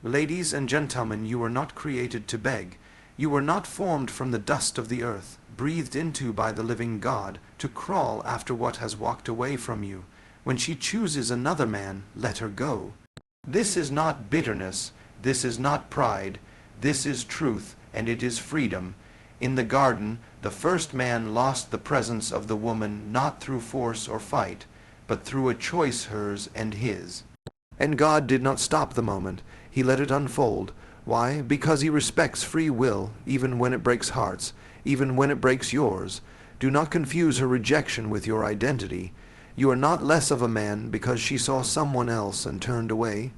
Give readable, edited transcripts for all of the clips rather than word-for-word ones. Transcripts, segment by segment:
Ladies and gentlemen, you were not created to beg. You were not formed from the dust of the earth, breathed into by the living God, to crawl after what has walked away from you. When she chooses another man, let her go. This is not bitterness, this is not pride, this is truth, and it is freedom. In the garden, the first man lost the presence of the woman not through force or fight, but through a choice hers and his. And God did not stop the moment. He let it unfold. Why? Because he respects free will, even when it breaks hearts, even when it breaks yours. Do not confuse her rejection with your identity. You are not less of a man because she saw someone else and turned away.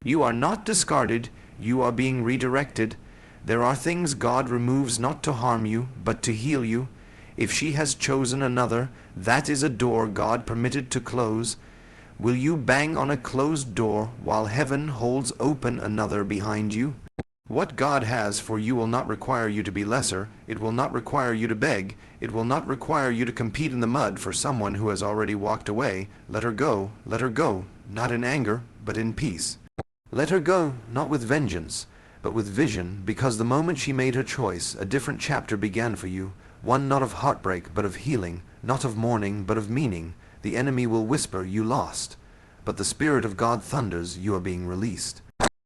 You are not discarded. You are being redirected. There are things God removes not to harm you, but to heal you. If she has chosen another, that is a door God permitted to close. Will you bang on a closed door while heaven holds open another behind you? What God has for you will not require you to be lesser. It will not require you to beg. It will not require you to compete in the mud for someone who has already walked away. Let her go, not in anger, but in peace. Let her go, not with vengeance, but with vision, because the moment she made her choice, a different chapter began for you, one not of heartbreak, but of healing, not of mourning, but of meaning. The enemy will whisper, you lost, but the Spirit of God thunders, you are being released.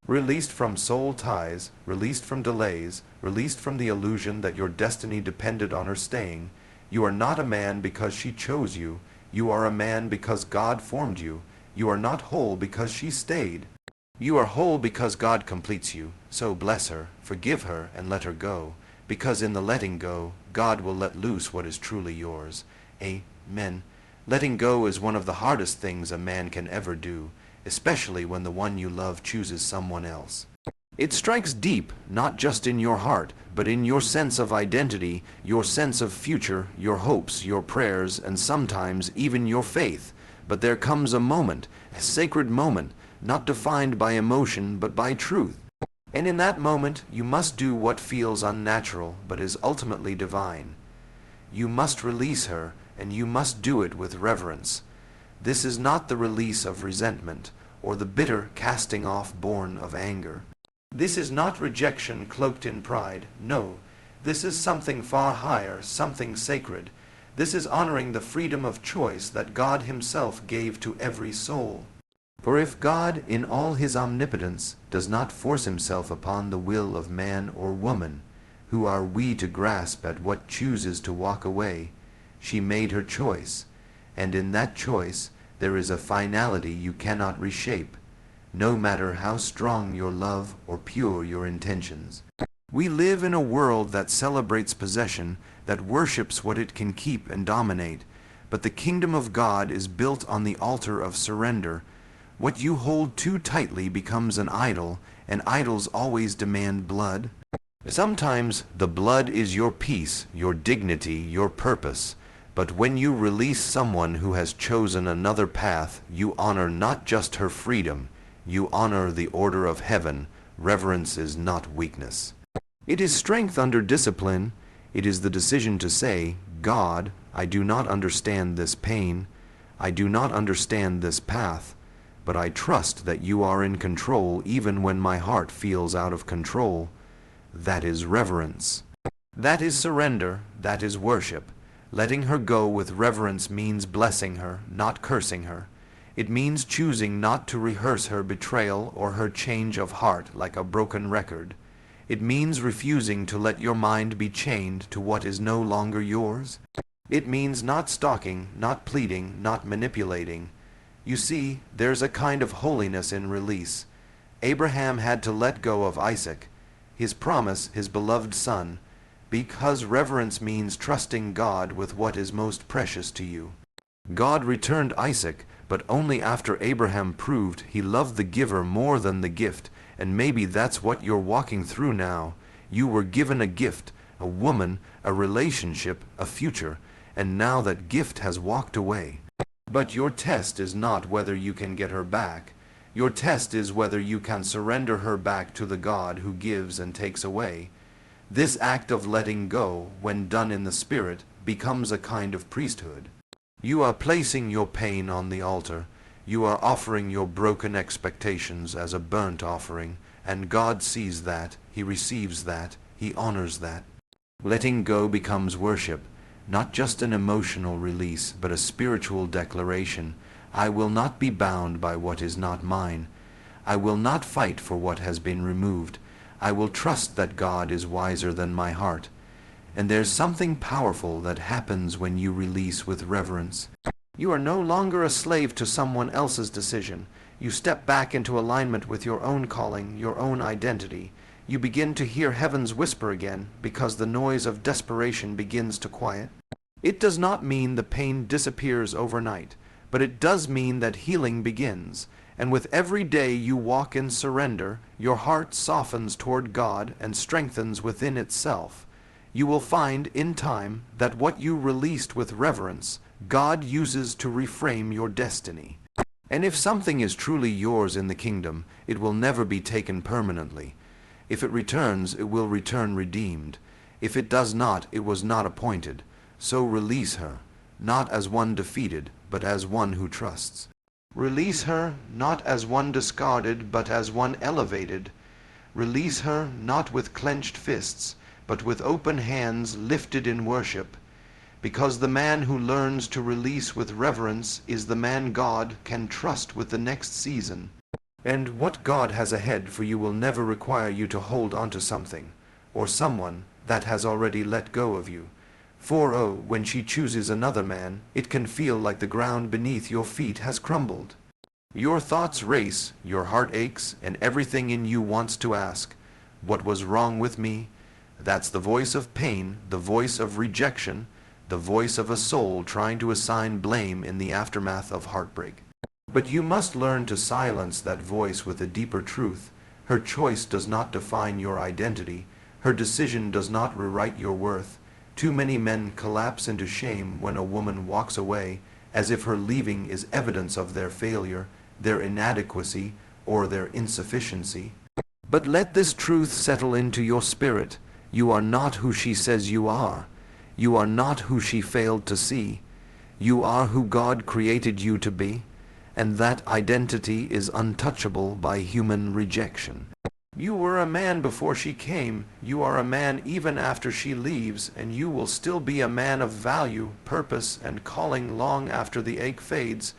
Released from soul ties, released from delays, released from the illusion that your destiny depended on her staying. You are not a man because she chose you. You are a man because God formed you. You are not whole because she stayed. You are whole because God completes you. So bless her, forgive her, and let her go. Because in the letting go, God will let loose what is truly yours. Amen. Letting go is one of the hardest things a man can ever do, especially when the one you love chooses someone else. It strikes deep, not just in your heart, but in your sense of identity, your sense of future, your hopes, your prayers, and sometimes even your faith. But there comes a moment, a sacred moment, not defined by emotion but by truth. And in that moment, you must do what feels unnatural but is ultimately divine. You must release her, and you must do it with reverence. This is not the release of resentment, or the bitter casting off born of anger. This is not rejection cloaked in pride. No, this is something far higher, something sacred. This is honoring the freedom of choice that God Himself gave to every soul. For if God, in all His omnipotence, does not force Himself upon the will of man or woman, who are we to grasp at what chooses to walk away? She made her choice, and in that choice there is a finality you cannot reshape, no matter how strong your love or pure your intentions. We live in a world that celebrates possession, that worships what it can keep and dominate, but the kingdom of God is built on the altar of surrender. What you hold too tightly becomes an idol, and idols always demand blood. Sometimes the blood is your peace, your dignity, your purpose. But when you release someone who has chosen another path, you honor not just her freedom, you honor the order of heaven. Reverence is not weakness. It is strength under discipline. It is the decision to say, God, I do not understand this pain. I do not understand this path. But I trust that you are in control even when my heart feels out of control. That is reverence. That is surrender. That is worship. Letting her go with reverence means blessing her, not cursing her. It means choosing not to rehearse her betrayal or her change of heart like a broken record. It means refusing to let your mind be chained to what is no longer yours. It means not stalking, not pleading, not manipulating. You see, there's a kind of holiness in release. Abraham had to let go of Isaac, his promise, his beloved son, because reverence means trusting God with what is most precious to you. God returned Isaac, but only after Abraham proved he loved the giver more than the gift, and maybe that's what you're walking through now. You were given a gift, a woman, a relationship, a future, and now that gift has walked away. But your test is not whether you can get her back. Your test is whether you can surrender her back to the God who gives and takes away. This act of letting go, when done in the Spirit, becomes a kind of priesthood. You are placing your pain on the altar. You are offering your broken expectations as a burnt offering, and God sees that, He receives that, He honors that. Letting go becomes worship, not just an emotional release, but a spiritual declaration. I will not be bound by what is not mine. I will not fight for what has been removed. I will trust that God is wiser than my heart. And there's something powerful that happens when you release with reverence. You are no longer a slave to someone else's decision. You step back into alignment with your own calling, your own identity. You begin to hear heaven's whisper again, because the noise of desperation begins to quiet. It does not mean the pain disappears overnight, but it does mean that healing begins. And with every day you walk in surrender, your heart softens toward God and strengthens within itself. You will find in time that what you released with reverence, God uses to reframe your destiny. And if something is truly yours in the kingdom, it will never be taken permanently. If it returns, it will return redeemed. If it does not, it was not appointed. So release her, not as one defeated, but as one who trusts. Release her, not as one discarded, but as one elevated. Release her, not with clenched fists, but with open hands lifted in worship. Because the man who learns to release with reverence is the man God can trust with the next season. And what God has ahead for you will never require you to hold onto something, or someone, that has already let go of you. For when she chooses another man, it can feel like the ground beneath your feet has crumbled. Your thoughts race, your heart aches, and everything in you wants to ask, what was wrong with me? That's the voice of pain, the voice of rejection, the voice of a soul trying to assign blame in the aftermath of heartbreak. But you must learn to silence that voice with a deeper truth. Her choice does not define your identity. Her decision does not rewrite your worth. Too many men collapse into shame when a woman walks away, as if her leaving is evidence of their failure, their inadequacy, or their insufficiency. But let this truth settle into your spirit. You are not who she says you are. You are not who she failed to see. You are who God created you to be, and that identity is untouchable by human rejection. You were a man before she came. You are a man even after she leaves, and you will still be a man of value, purpose, and calling long after the ache fades.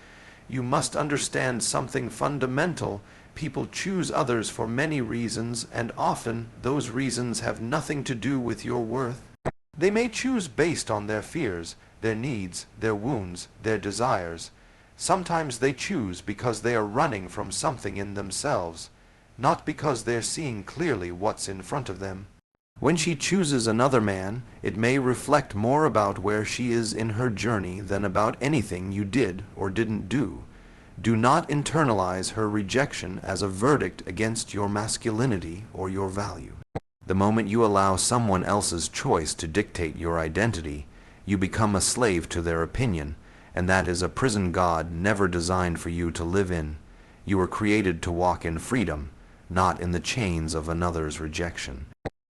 You must understand something fundamental. People choose others for many reasons, and often those reasons have nothing to do with your worth. They may choose based on their fears, their needs, their wounds, their desires. Sometimes they choose because they are running from something in themselves, not because they're seeing clearly what's in front of them. When she chooses another man, it may reflect more about where she is in her journey than about anything you did or didn't do. Do not internalize her rejection as a verdict against your masculinity or your value. The moment you allow someone else's choice to dictate your identity, you become a slave to their opinion, and that is a prison God never designed for you to live in. You were created to walk in freedom, not in the chains of another's rejection.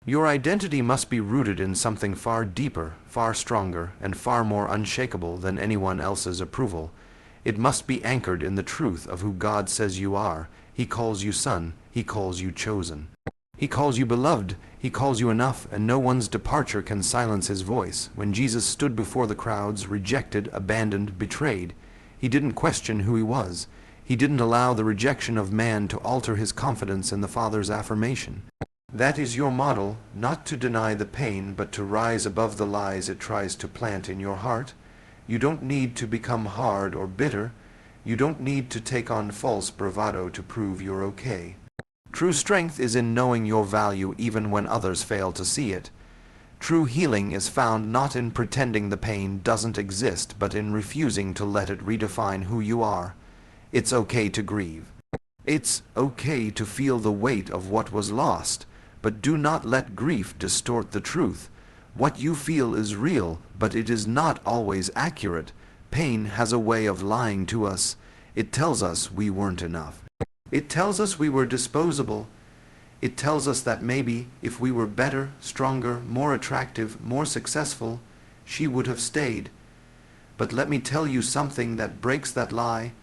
Your identity must be rooted in something far deeper, far stronger, and far more unshakable than anyone else's approval. It must be anchored in the truth of who God says you are. He calls you son. He calls you chosen. He calls you beloved. He calls you enough, and no one's departure can silence his voice. When Jesus stood before the crowds, rejected, abandoned, betrayed, he didn't question who he was. He didn't allow the rejection of man to alter his confidence in the Father's affirmation. That is your model, not to deny the pain, but to rise above the lies it tries to plant in your heart. You don't need to become hard or bitter. You don't need to take on false bravado to prove you're okay. True strength is in knowing your value even when others fail to see it. True healing is found not in pretending the pain doesn't exist, but in refusing to let it redefine who you are. It's okay to grieve. It's okay to feel the weight of what was lost, but do not let grief distort the truth. What you feel is real, but it is not always accurate. Pain has a way of lying to us. It tells us we weren't enough. It tells us we were disposable. It tells us that maybe if we were better, stronger, more attractive, more successful, she would have stayed. But let me tell you something that breaks that lie.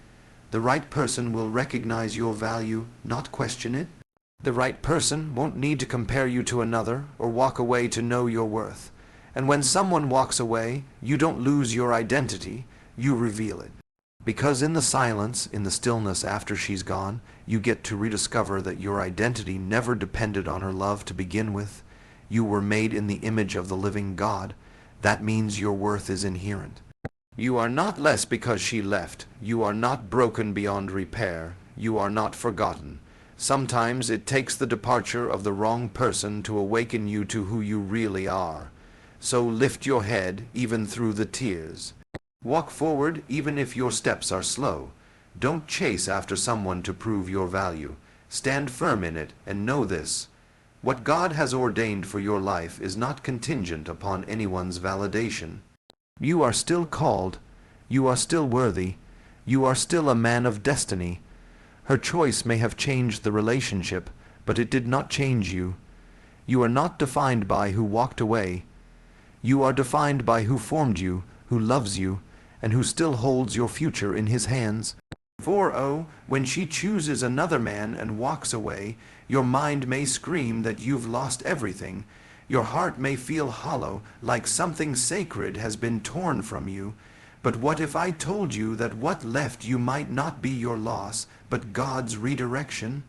The right person will recognize your value, not question it. The right person won't need to compare you to another or walk away to know your worth. And when someone walks away, you don't lose your identity, you reveal it. Because in the silence, in the stillness after she's gone, you get to rediscover that your identity never depended on her love to begin with. You were made in the image of the living God. That means your worth is inherent. You are not less because she left. You are not broken beyond repair. You are not forgotten. Sometimes it takes the departure of the wrong person to awaken you to who you really are. So lift your head even through the tears. Walk forward even if your steps are slow. Don't chase after someone to prove your value. Stand firm in it and know this. What God has ordained for your life is not contingent upon anyone's validation. You are still called. You are still worthy. You are still a man of destiny. Her choice may have changed the relationship, but it did not change you. You are not defined by who walked away. You are defined by who formed you, who loves you, and who still holds your future in his hands. For, oh, when she chooses another man and walks away, your mind may scream that you've lost everything. Your heart may feel hollow, like something sacred has been torn from you. But what if I told you that what left you might not be your loss, but God's redirection?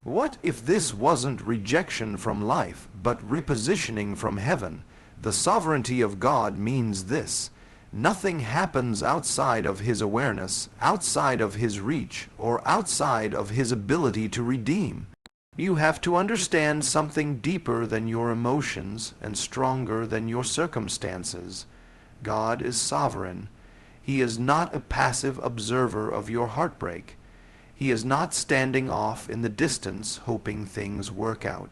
What if this wasn't rejection from life, but repositioning from heaven? The sovereignty of God means this. Nothing happens outside of his awareness, outside of his reach, or outside of his ability to redeem. You have to understand something deeper than your emotions and stronger than your circumstances. God is sovereign. He is not a passive observer of your heartbreak. He is not standing off in the distance hoping things work out.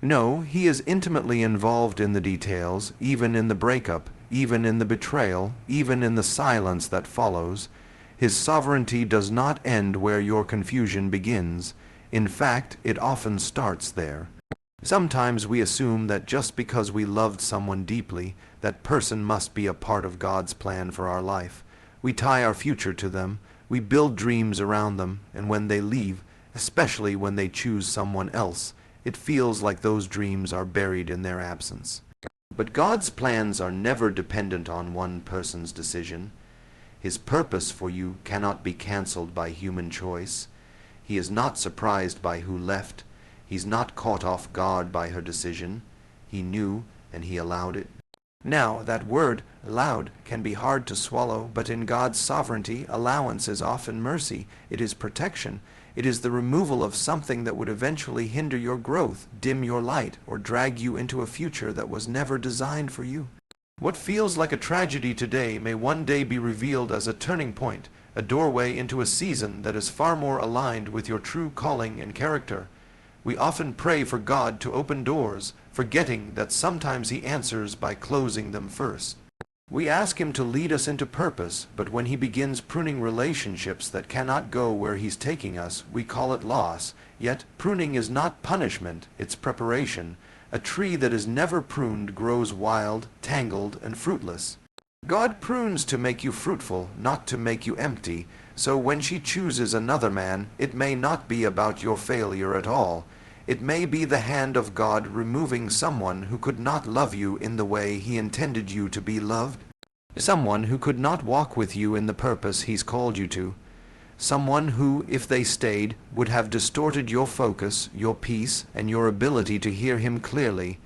No, he is intimately involved in the details, even in the breakup, even in the betrayal, even in the silence that follows. His sovereignty does not end where your confusion begins. In fact, it often starts there. Sometimes we assume that just because we loved someone deeply, that person must be a part of God's plan for our life. We tie our future to them, we build dreams around them, and when they leave, especially when they choose someone else, it feels like those dreams are buried in their absence. But God's plans are never dependent on one person's decision. His purpose for you cannot be canceled by human choice. He is not surprised by who left. He's not caught off guard by her decision. He knew, and he allowed it. Now, that word, allowed, can be hard to swallow, but in God's sovereignty, allowance is often mercy. It is protection. It is the removal of something that would eventually hinder your growth, dim your light, or drag you into a future that was never designed for you. What feels like a tragedy today may one day be revealed as a turning point, a doorway into a season that is far more aligned with your true calling and character. We often pray for God to open doors, forgetting that sometimes he answers by closing them first. We ask him to lead us into purpose, but when he begins pruning relationships that cannot go where he's taking us, we call it loss. Yet pruning is not punishment, it's preparation. A tree that is never pruned grows wild, tangled, and fruitless. God prunes to make you fruitful, not to make you empty. So when she chooses another man, it may not be about your failure at all. It may be the hand of God removing someone who could not love you in the way he intended you to be loved. Someone who could not walk with you in the purpose he's called you to. Someone who, if they stayed, would have distorted your focus, your peace, and your ability to hear him clearly.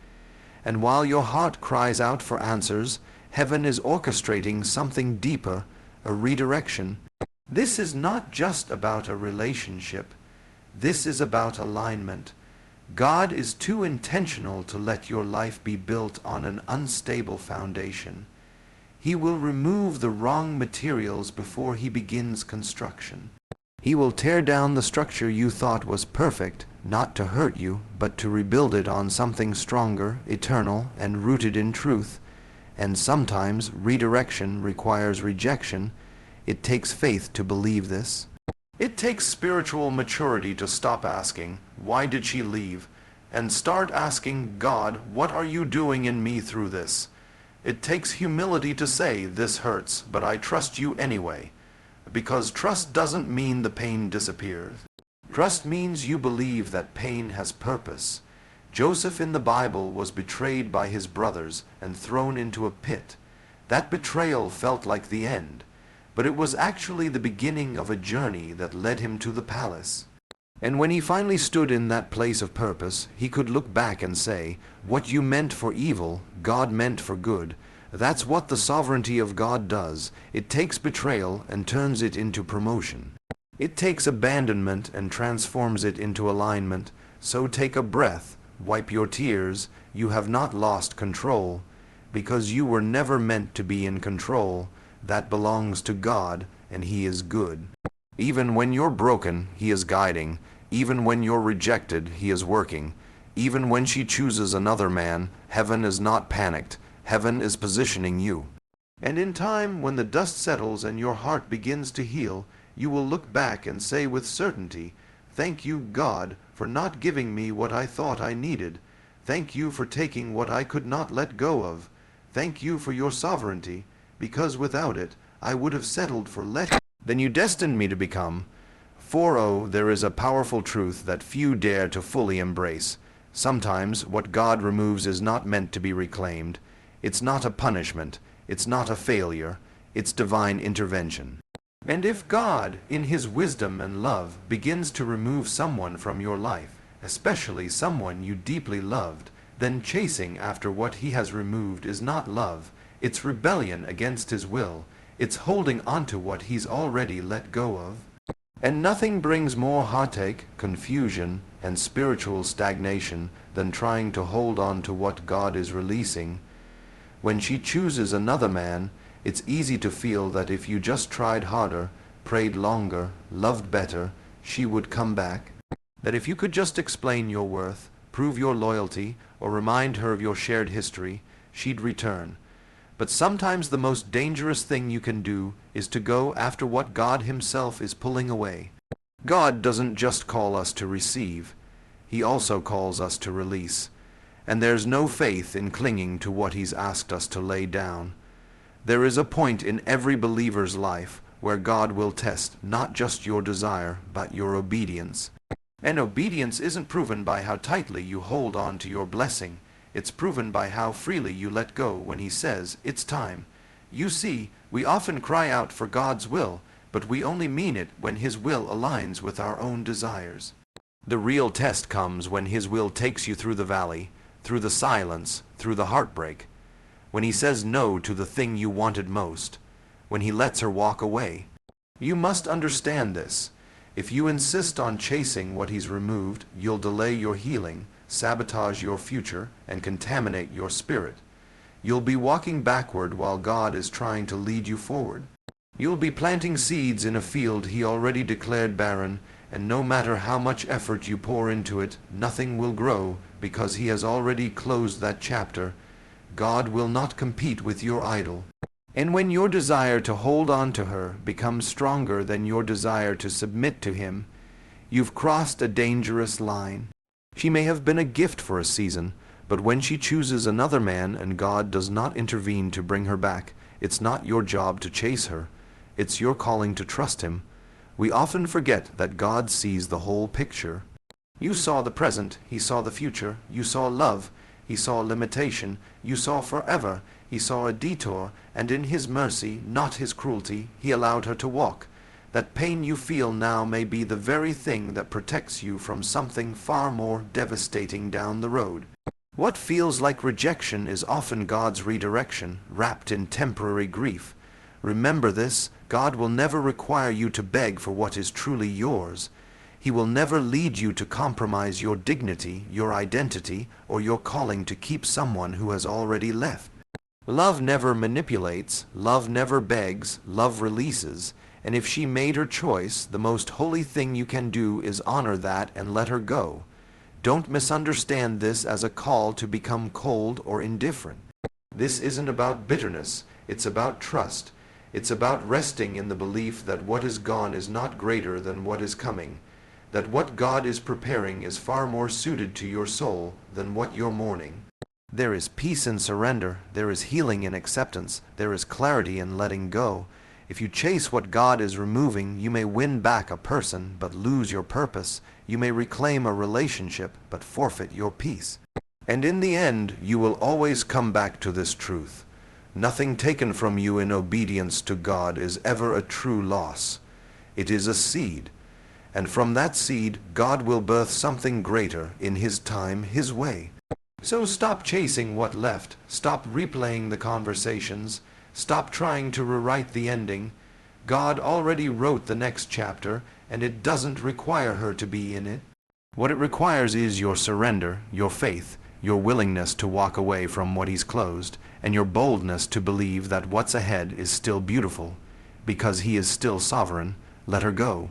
And while your heart cries out for answers, heaven is orchestrating something deeper, a redirection. This is not just about a relationship. This is about alignment. God is too intentional to let your life be built on an unstable foundation. He will remove the wrong materials before he begins construction. He will tear down the structure you thought was perfect, not to hurt you, but to rebuild it on something stronger, eternal, and rooted in truth. And sometimes redirection requires rejection. It takes faith to believe this. It takes spiritual maturity to stop asking, "Why did she leave?" and start asking, "God, what are you doing in me through this?" It takes humility to say, "This hurts, but I trust you anyway," because trust doesn't mean the pain disappears. Trust means you believe that pain has purpose. Joseph in the Bible was betrayed by his brothers and thrown into a pit. That betrayal felt like the end, but it was actually the beginning of a journey that led him to the palace. And when he finally stood in that place of purpose, he could look back and say, "What you meant for evil, God meant for good." That's what the sovereignty of God does. It takes betrayal and turns it into promotion. It takes abandonment and transforms it into alignment. So take a breath, wipe your tears. You have not lost control, because you were never meant to be in control. That belongs to God, and He is good. Even when you're broken, He is guiding. Even when you're rejected, He is working. Even when she chooses another man, heaven is not panicked. Heaven is positioning you. And in time, when the dust settles and your heart begins to heal, you will look back and say with certainty, "Thank you, God, for not giving me what I thought I needed. Thank you for taking what I could not let go of. Thank you for your sovereignty, because without it, I would have settled for less than you destined me to become." There is a powerful truth that few dare to fully embrace. Sometimes what God removes is not meant to be reclaimed. It's not a punishment. It's not a failure. It's divine intervention. And if God, in His wisdom and love, begins to remove someone from your life, especially someone you deeply loved, then chasing after what He has removed is not love. It's rebellion against His will. It's holding onto what He's already let go of. And nothing brings more heartache, confusion, and spiritual stagnation than trying to hold on to what God is releasing. When she chooses another man, it's easy to feel that if you just tried harder, prayed longer, loved better, she would come back. That if you could just explain your worth, prove your loyalty, or remind her of your shared history, she'd return. But sometimes the most dangerous thing you can do is to go after what God Himself is pulling away. God doesn't just call us to receive. He also calls us to release. And there's no faith in clinging to what He's asked us to lay down. There is a point in every believer's life where God will test not just your desire, but your obedience. And obedience isn't proven by how tightly you hold on to your blessing. It's proven by how freely you let go when He says, "It's time." You see, we often cry out for God's will, but we only mean it when His will aligns with our own desires. The real test comes when His will takes you through the valley, through the silence, through the heartbreak. When He says no to the thing you wanted most. When He lets her walk away. You must understand this. If you insist on chasing what He's removed, you'll delay your healing, sabotage your future, and contaminate your spirit. You'll be walking backward while God is trying to lead you forward. You'll be planting seeds in a field He already declared barren, and no matter how much effort you pour into it, nothing will grow because He has already closed that chapter. God will not compete with your idol. And when your desire to hold on to her becomes stronger than your desire to submit to Him, you've crossed a dangerous line. She may have been a gift for a season, but when she chooses another man and God does not intervene to bring her back, it's not your job to chase her. It's your calling to trust Him. We often forget that God sees the whole picture. You saw the present, He saw the future. You saw love, He saw limitation. You saw forever, He saw a detour, and in His mercy, not His cruelty, He allowed her to walk. That pain you feel now may be the very thing that protects you from something far more devastating down the road. What feels like rejection is often God's redirection, wrapped in temporary grief. Remember this, God will never require you to beg for what is truly yours. He will never lead you to compromise your dignity, your identity, or your calling to keep someone who has already left. Love never manipulates, love never begs, love releases. And if she made her choice, the most holy thing you can do is honor that and let her go. Don't misunderstand this as a call to become cold or indifferent. This isn't about bitterness. It's about trust. It's about resting in the belief that what is gone is not greater than what is coming. That what God is preparing is far more suited to your soul than what you're mourning. There is peace in surrender. There is healing in acceptance. There is clarity in letting go. If you chase what God is removing, you may win back a person, but lose your purpose. You may reclaim a relationship, but forfeit your peace. And in the end, you will always come back to this truth. Nothing taken from you in obedience to God is ever a true loss. It is a seed. And from that seed, God will birth something greater in His time, His way. So stop chasing what left. Stop replaying the conversations. Stop trying to rewrite the ending. God already wrote the next chapter, and it doesn't require her to be in it. What it requires is your surrender, your faith, your willingness to walk away from what He's closed, and your boldness to believe that what's ahead is still beautiful. Because He is still sovereign, let her go.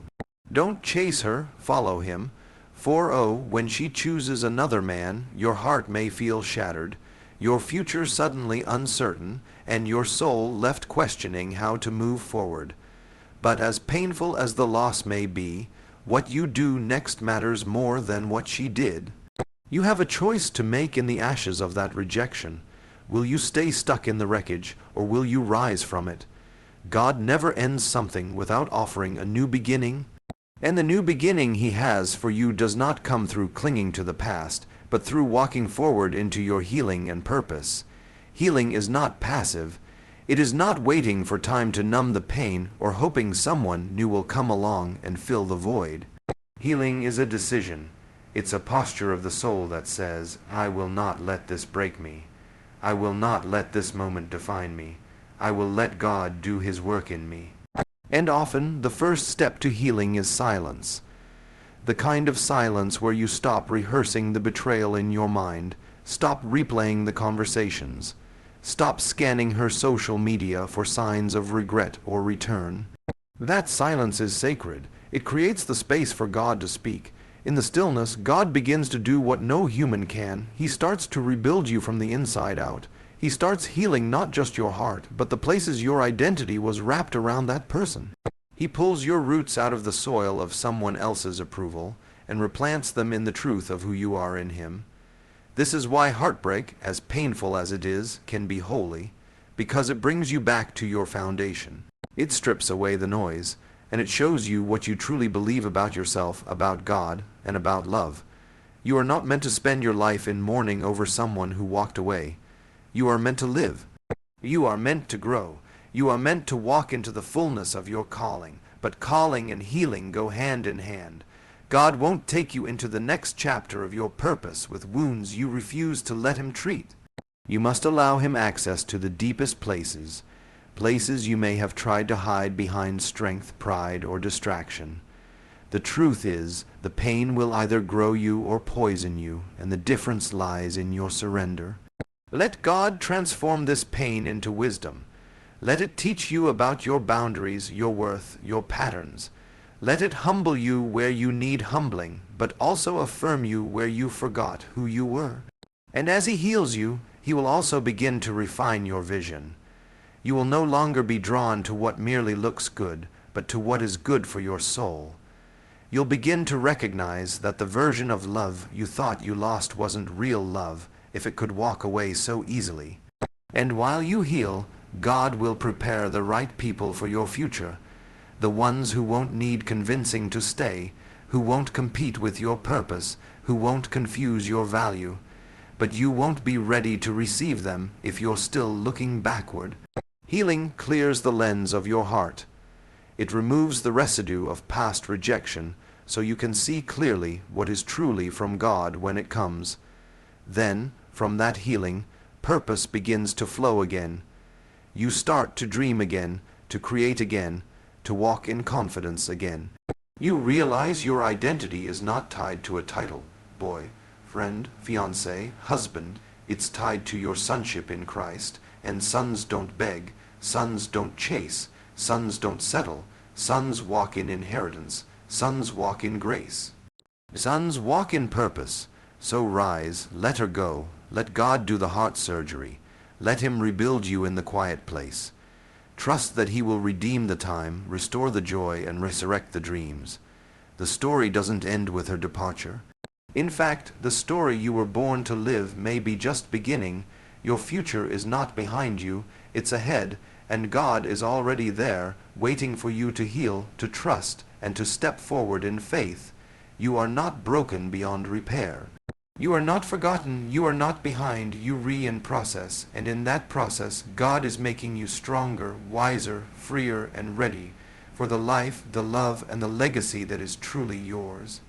Don't chase her, follow Him. For when she chooses another man, your heart may feel shattered, your future suddenly uncertain, and your soul left questioning how to move forward. But as painful as the loss may be, what you do next matters more than what she did. You have a choice to make in the ashes of that rejection. Will you stay stuck in the wreckage, or will you rise from it? God never ends something without offering a new beginning. And the new beginning He has for you does not come through clinging to the past, but through walking forward into your healing and purpose. Healing is not passive. It is not waiting for time to numb the pain or hoping someone new will come along and fill the void. Healing is a decision. It's a posture of the soul that says, I will not let this break me. I will not let this moment define me. I will let God do His work in me. And often, the first step to healing is silence. The kind of silence where you stop rehearsing the betrayal in your mind, stop replaying the conversations, stop scanning her social media for signs of regret or return. That silence is sacred. It creates the space for God to speak. In the stillness, God begins to do what no human can. He starts to rebuild you from the inside out. He starts healing not just your heart, but the places your identity was wrapped around that person. He pulls your roots out of the soil of someone else's approval and replants them in the truth of who you are in Him. This is why heartbreak, as painful as it is, can be holy, because it brings you back to your foundation. It strips away the noise, and it shows you what you truly believe about yourself, about God, and about love. You are not meant to spend your life in mourning over someone who walked away. You are meant to live. You are meant to grow. You are meant to walk into the fullness of your calling. But calling and healing go hand in hand. God won't take you into the next chapter of your purpose with wounds you refuse to let Him treat. You must allow Him access to the deepest places, places you may have tried to hide behind strength, pride, or distraction. The truth is, the pain will either grow you or poison you, and the difference lies in your surrender. Let God transform this pain into wisdom. Let it teach you about your boundaries, your worth, your patterns. Let it humble you where you need humbling, but also affirm you where you forgot who you were. And as He heals you, He will also begin to refine your vision. You will no longer be drawn to what merely looks good, but to what is good for your soul. You'll begin to recognize that the version of love you thought you lost wasn't real love, if it could walk away so easily. And while you heal, God will prepare the right people for your future, the ones who won't need convincing to stay, who won't compete with your purpose, who won't confuse your value. But you won't be ready to receive them if you're still looking backward. Healing clears the lens of your heart. It removes the residue of past rejection so you can see clearly what is truly from God when it comes. Then, from that healing, purpose begins to flow again. You start to dream again, to create again, to walk in confidence again. You realize your identity is not tied to a title, boy, friend, fiancé, husband. It's tied to your sonship in Christ, and sons don't beg, sons don't chase, sons don't settle, sons walk in inheritance, sons walk in grace. Sons walk in purpose. So rise, let her go, let God do the heart surgery, let Him rebuild you in the quiet place. Trust that He will redeem the time, restore the joy, and resurrect the dreams. The story doesn't end with her departure. In fact, the story you were born to live may be just beginning. Your future is not behind you, it's ahead, and God is already there, waiting for you to heal, to trust, and to step forward in faith. You are not broken beyond repair. You are not forgotten, you are not behind, you in process, and in that process God is making you stronger, wiser, freer, and ready for the life, the love, and the legacy that is truly yours.